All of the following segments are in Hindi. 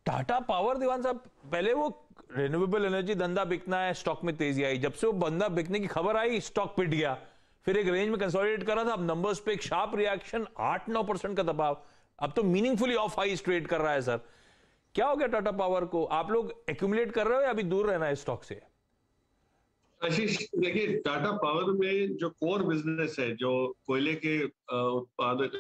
टाटा पावर, दीवान साहब, पहले वो रिन्यूएबल एनर्जी धंधा बिकना है, स्टॉक में तेजी आई, जब से वो बंदा बिकने की खबर आई स्टॉक पिट गया, फिर एक रेंज में कंसोलिडेट करा था, अब नंबर्स पे एक शार्प रिएक्शन, 8-9% का दबाव, अब तो मीनिंगफुली ऑफ हाई ट्रेड कर रहा है। सर क्या हो गया टाटा पावर को? आप लोग एक्यूमुलेट कर रहे हो या अभी दूर रहना है स्टॉक से? आशीष, देखिए टाटा पावर में जो कोर बिजनेस है, जो कोयले के उत्पादन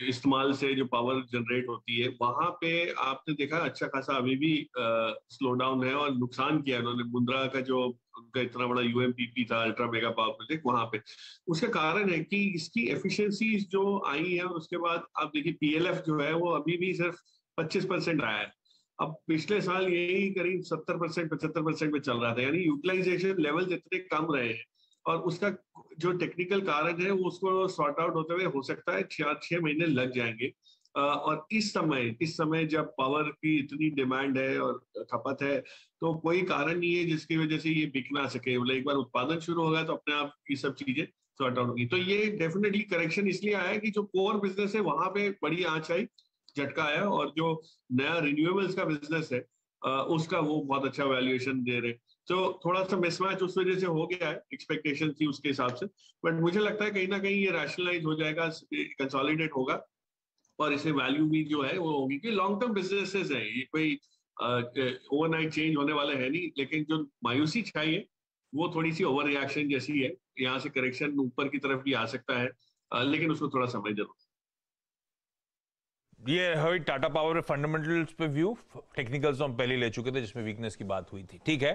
इस्तेमाल से जो पावर जनरेट होती है, वहां पे आपने देखा अच्छा खासा अभी भी स्लो डाउन है और नुकसान किया उन्होंने। मुंद्रा का जो उनका इतना बड़ा यूएमपीपी था, अल्ट्रा मेगा पावर प्रोजेक्ट, वहां पे उसका कारण है कि इसकी एफिशिएंसीज जो आई है, और उसके बाद आप देखिए पीएलएफ जो है वो अभी भी सिर्फ 25% आया है। अब पिछले साल यही करीब 70% 75% में चल रहा था, यानी यूटिलाइजेशन लेवल इतने कम रहे हैं। और उसका जो टेक्निकल कारण है वो उसको सॉर्ट आउट होते हुए हो सकता है 6 महीने लग जाएंगे। और इस समय जब पावर की इतनी डिमांड है और खपत है, तो कोई कारण नहीं है जिसकी वजह से ये बिक ना सके। बोले एक बार उत्पादन शुरू होगा तो अपने आप ये सब चीजें सॉर्ट आउट होगी। तो ये डेफिनेटली करेक्शन इसलिए आया कि जो कोर बिजनेस है वहां पे बड़ी आंच आई, झटका आया, और जो नया रिन्यूएबल्स का बिजनेस है उसका वो बहुत अच्छा वैल्यूएशन दे रहे। तो थोड़ा सा मिसमैच उस वजह से हो गया है, एक्सपेक्टेशन थी उसके हिसाब से, बट मुझे लगता है कहीं ना कहीं ये रैशनलाइज हो जाएगा, कंसोलिडेट होगा, और इसे वैल्यू भी जो है वो होगी कि लॉन्ग टर्म बिजनेसेस है, ये कोई ओवरनाइट चेंज होने वाला है नहीं। लेकिन जो मायूसी छाई है वो थोड़ी सी ओवर रिएक्शन जैसी है, यहाँ से करेक्शन ऊपर की तरफ भी आ सकता है, लेकिन उसको थोड़ा समय जरूर। ये है टाटा पावर में फंडामेंटल्स पे व्यू, टेक्निकल्स हम पहले ले चुके थे जिसमें वीकनेस की बात हुई थी। ठीक है,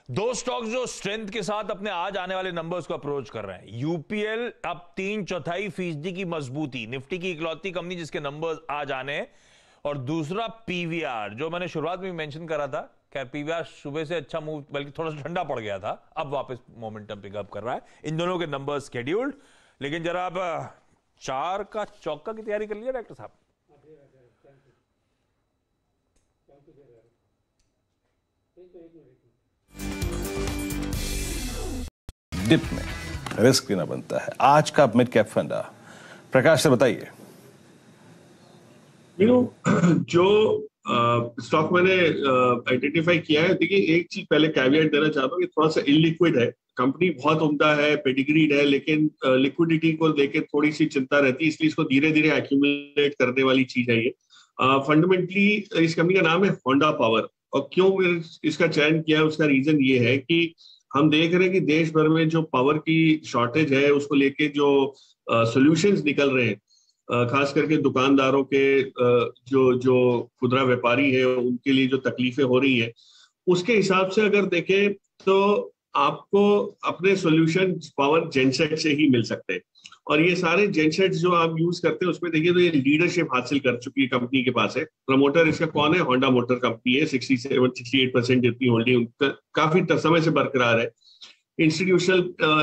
दो स्टॉक्स जो स्ट्रेंथ के साथ अपने आज आने वाले नंबर्स को अप्रोच कर रहे हैं। यूपीएल अब 3/4% की मजबूती, निफ्टी की इकलौती कंपनी जिसके नंबर्स आज आने हैं, और दूसरा पीवीआर जो मैंने शुरुआत में मेंशन करा था। खैर पीवीआर सुबह से अच्छा मूव, बल्कि थोड़ा सा ठंडा पड़ गया था, अब वापस मोमेंटम पिकअप कर रहा है। इन दोनों के नंबर स्केड्यूल्ड, लेकिन जरा आप 4 का चौका की तैयारी कर लिया डॉक्टर साहब? डिप में रिस्क लेना बनता है। आज का मिड कैप फंड प्रकाश से बताइए। जो स्टॉक मैंने आइडेंटिफाई किया है, देखिए एक चीज पहले कैविएट देना चाहता हूँ कि थोड़ा सा इलिक्विड है, कंपनी बहुत उम्दा है, पेडिग्रीड है, लेकिन लिक्विडिटी को लेकर थोड़ी सी चिंता रहती है, इसलिए इसको धीरे धीरे एक्यूमुलेट करने वाली चीज है ये। फंडामेंटली इस कंपनी का नाम है होंडा पावर, और क्यों इसका चयन किया है उसका रीजन ये है कि हम देख रहे हैं कि देश भर में जो पावर की शॉर्टेज है उसको लेके जो सॉल्यूशंस निकल रहे हैं, खास करके दुकानदारों के जो खुदरा व्यापारी है उनके लिए जो तकलीफें हो रही है, उसके हिसाब से अगर देखें तो आपको अपने सॉल्यूशन पावर जेनसेट से ही मिल सकते हैं। और ये सारे जेनसेट्स जो आप यूज करते हैं उसमें देखिए तो ये लीडरशिप हासिल कर चुकी है कंपनी के पास है। प्रमोटर इसका कौन है? होंडा मोटर कंपनी है, 67-68% जितनी होल्डिंग काफी समय से बरकरार है। इंस्टीट्यूशनल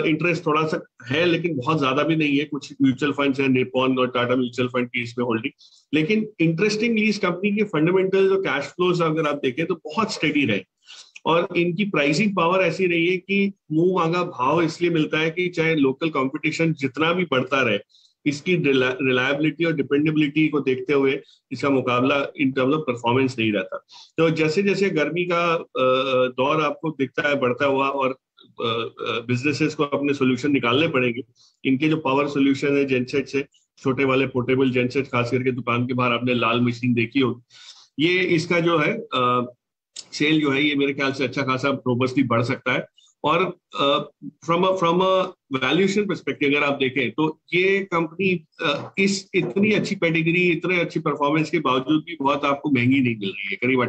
इंटरेस्ट थोड़ा सा है, लेकिन बहुत ज्यादा भी नहीं है। कुछ म्यूचुअल फंड्स है, निपॉन और टाटा म्यूचुअल फंड की इसमें होल्डिंग। लेकिन इंटरेस्टिंगली इस कंपनी के फंडामेंटल्स और कैश फ्लोज अगर आप देखें तो बहुत स्टेडी रहे, और इनकी प्राइसिंग पावर ऐसी रही है कि मुंह मांगा भाव इसलिए मिलता है कि चाहे लोकल कंपटीशन जितना भी बढ़ता रहे, इसकी रिलायबिलिटी और डिपेंडेबिलिटी को देखते हुए इसका मुकाबला इन टर्म्स ऑफ परफॉर्मेंस नहीं रहता। तो जैसे जैसे गर्मी का दौर आपको दिखता है बढ़ता हुआ, और बिजनेसेस को अपने सोल्यूशन निकालने पड़ेंगे, इनके जो पावर सोल्यूशन है जेनसेट से, छोटे वाले पोर्टेबल जेनसेट, खास करके दुकान के बाहर आपने लाल मशीन देखी होगी, ये इसका जो है सेल जो है ये मेरे ख्याल से अच्छा खासा रोबस्टली बढ़ सकता है। और फ्रॉम अ वैल्यूएशन पर्सपेक्टिव अगर आप देखें तो ये कंपनी इस इतनी अच्छी पेडिग्री, इतने अच्छी परफॉर्मेंस के बावजूद भी बहुत आपको महंगी नहीं मिल रही है। करीब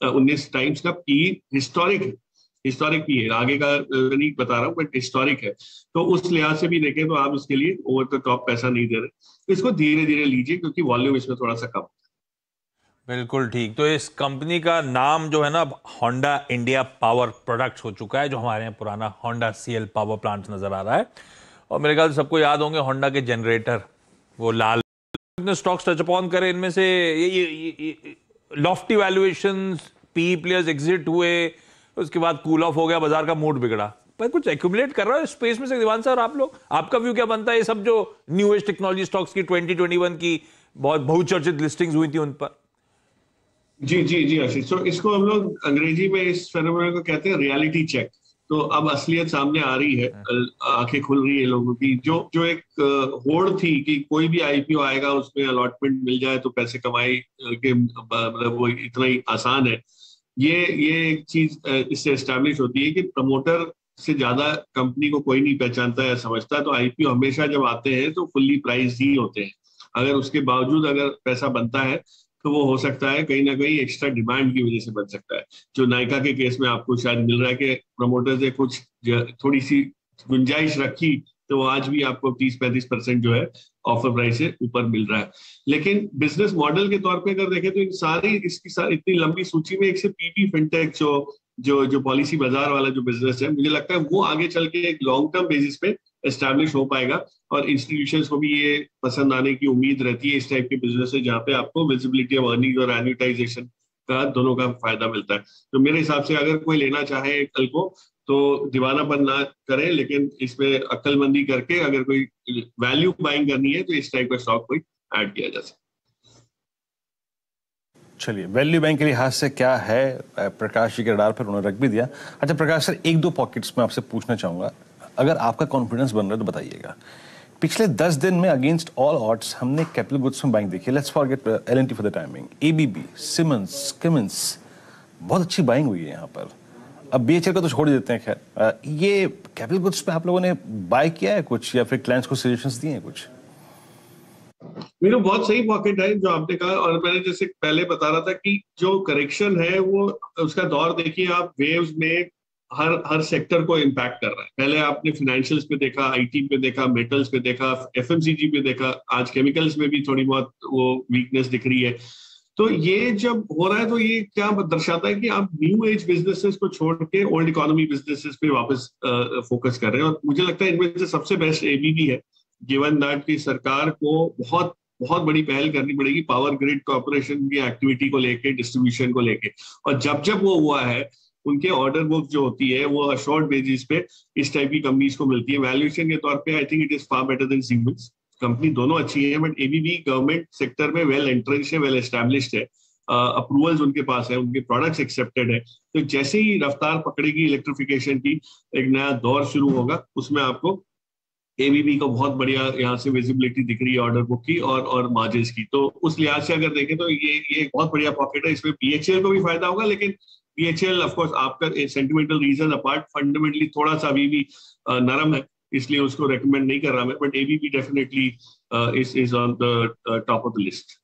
19 टाइम्स का पी हिस्टोरिक पी है, आगे का नहीं बता रहा हूँ, बट हिस्टोरिक है। तो उस लिहाज से भी देखें तो आप उसके लिए ओवर द टॉप पैसा नहीं दे रहे। इसको धीरे धीरे लीजिए क्योंकि वॉल्यूम इसमें थोड़ा सा कम। बिल्कुल ठीक। तो इस कंपनी का नाम जो है ना होंडा इंडिया पावर प्रोडक्ट्स हो चुका है, जो हमारे यहाँ पुराना होंडा सीएल पावर प्लांट नजर आ रहा है। और मेरे ख्याल से सबको याद होंगे होंडा के जनरेटर, वो लाल स्टॉक्स टच अपॉन करें। इनमें से ये Lofty valuations, P players exit हुए, उसके बाद कूल ऑफ हो गया, बाजार का मूड बिगड़ा। पर कुछ एक्यूमुलेट कर रहा है स्पेस में से दीवान सर, आप लोग, आपका व्यू क्या बनता है ये सब जो न्यू एज टेक्नोलॉजी स्टॉक्स की 2021 की बहुत बहुचर्चित लिस्टिंग्स हुई थी उन पर। जी जी जी आशीष, तो इसको हम लोग अंग्रेजी में इस फेनोमेनन को कहते हैं रियलिटी चेक। तो अब असलियत सामने आ रही है, आंखें खुल रही है लोगों की। जो जो एक होड़ थी कि कोई भी आईपीओ आएगा उसमें अलॉटमेंट मिल जाए तो पैसे कमाई के मतलब वो इतना ही आसान है, ये एक चीज इससे एस्टैब्लिश होती है कि प्रमोटर से ज्यादा कंपनी को कोई नहीं पहचानता या समझता। तो आईपीओ हमेशा जब आते हैं तो फुल्ली प्राइस ही होते हैं। अगर उसके बावजूद अगर पैसा बनता है तो वो हो सकता है कहीं ना कहीं एक्स्ट्रा डिमांड की वजह से बन सकता है। जो नायका के केस में आपको शायद मिल रहा है कि प्रमोटर्स ने कुछ थोड़ी सी गुंजाइश रखी तो आज भी आपको 30-35% जो है ऑफर प्राइस से ऊपर मिल रहा है। लेकिन बिजनेस मॉडल के तौर पे अगर देखें तो इसकी सारी इतनी लंबी सूची में एक से पीपी फिनटेक जो पॉलिसी बाजार वाला जो बिजनेस है, मुझे लगता है वो आगे चल के एक लॉन्ग टर्म बेसिस पे एस्टैब्लिश हो पाएगा। और इंस्टीट्यूशंस को भी ये पसंद आने की उम्मीद रहती है इस टाइप के बिजनेस है जहाँ पे आपको विजिबिलिटी ऑफ अर्निंग और एन्युटाइजेशन का दोनों का फायदा मिलता है। तो मेरे हिसाब से अगर कोई लेना चाहे कल को तो दीवानापन ना करें, लेकिन इसमें अक्लमंदी करके अगर कोई वैल्यू बाइंग करनी है तो इस टाइप का स्टॉक कोई ऐड किया जा सकता है। चलिए, वैल्यू बैंक के लिहाज से क्या है, प्रकाश जी के रडार पर उन्होंने रख भी दिया। अच्छा प्रकाश सर, एक दो पॉकेट्स में आपसे पूछना चाहूंगा, अगर आपका कॉन्फिडेंस बन रहा है तो बताइएगा। पिछले 10 दिन में अगेंस्ट ऑल ऑड्स हमने कैपिटल गुड्स में बाइंग देखी। Let's forget L and T for the timing, ABB, Siemens, Cummins, बहुत अच्छी बाइंग हुई है यहाँ पर। अब बीएचएल का तो छोड़ देते हैं। खैर, ये कैपिटल गुड्स पे आप लोगों ने बाय किया है कुछ या फिर क्लाइंट्स को सजेशंस दिए हैं कुछ? मेरे बहुत सही पॉकेट है जो आपने कहा, और मैंने जैसे पहले बता रहा था कि जो करेक्शन है वो उसका दौर देखिए आप, वेव्स में हर सेक्टर को इम्पैक्ट कर रहा है। पहले आपने फाइनेंशियल्स पे देखा, आईटी पे देखा, मेटल्स पे देखा, एफएमसीजी पे देखा, आज केमिकल्स में भी थोड़ी बहुत वो वीकनेस दिख रही है। तो ये जब हो रहा है तो ये क्या दर्शाता है कि आप न्यू एज बिजनेसेस को छोड़ के ओल्ड इकोनॉमी बिजनेसेस पे वापस फोकस कर रहे हैं। और मुझे लगता है इनमें से सबसे बेस्ट एबीबी है, गिवन दैट की सरकार को बहुत बहुत बड़ी पहल करनी पड़ेगी पावर ग्रिड कॉर्पोरेशन की एक्टिविटी को लेके, डिस्ट्रीब्यूशन को लेके। और जब वो हुआ है उनके ऑर्डर बुक जो होती है वो अशोर्ड बेसिस पे इस टाइप की कंपनीज को मिलती है। वैल्यूएशन के तौर पे I think it is far better than siemens. Company दोनों अच्छी है, बट एबीबी गवर्नमेंट सेक्टर में वेल एंट्रेंस्ड है, वेल एस्टैब्लिश्ड है, अप्रूवल्स उनके पास है, उनके प्रोडक्ट्स एक्सेप्टेड है। तो जैसे ही रफ्तार पकड़ेगी इलेक्ट्रिफिकेशन की, एक नया दौर शुरू होगा, उसमें आपको एबीबी को बहुत बढ़िया यहाँ से विजिबिलिटी दिख रही है ऑर्डर बुक की और मार्जिन्स की। तो उस लिहाज से अगर देखें तो ये एक बहुत बढ़िया पॉकेट है। इसमें बीएचएल को भी फायदा होगा, लेकिन बीएचएल ऑफ कोर्स आपका सेंटिमेंटल रीजन अपार्ट फंडामेंटली थोड़ा सा अभी भी नरम है, इसलिए उसको रेकमेंड नहीं कर रहा मैं। But ABB definitely is on the top of the list.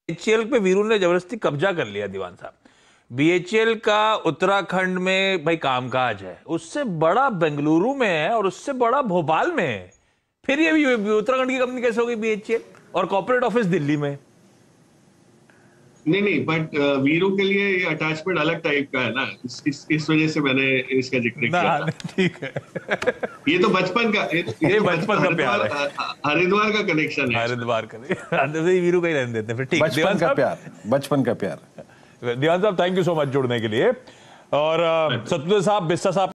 BHEL पे वीरू ने जबरदस्ती कब्जा कर लिया दीवान साहब। बीएचईएल का उत्तराखंड में भाई कामकाज है, उससे बड़ा बेंगलुरु में है और उससे बड़ा भोपाल में है। फिर ये उत्तराखंड की कंपनी कैसे होगी बीएचईएल, और कॉर्पोरेट ऑफिस दिल्ली में? नहीं, बट वीरू के लिए ये अटैचमेंट अलग टाइप का है ना, इस वजह से मैंने इसका जिक्र किया। ठीक है। ये तो बचपन का ये बचपन का प्यार है, हरिद्वार का कनेक्शन है। हरिद्वार का वीरू का ही रहने देते हैं फिर। ठीक, बचपन का प्यार, बचपन का प्यार। दीवान साहब थैंक यू सो मच जुड़ने के लिए। और सतपुर साहब, बिस्सा साहब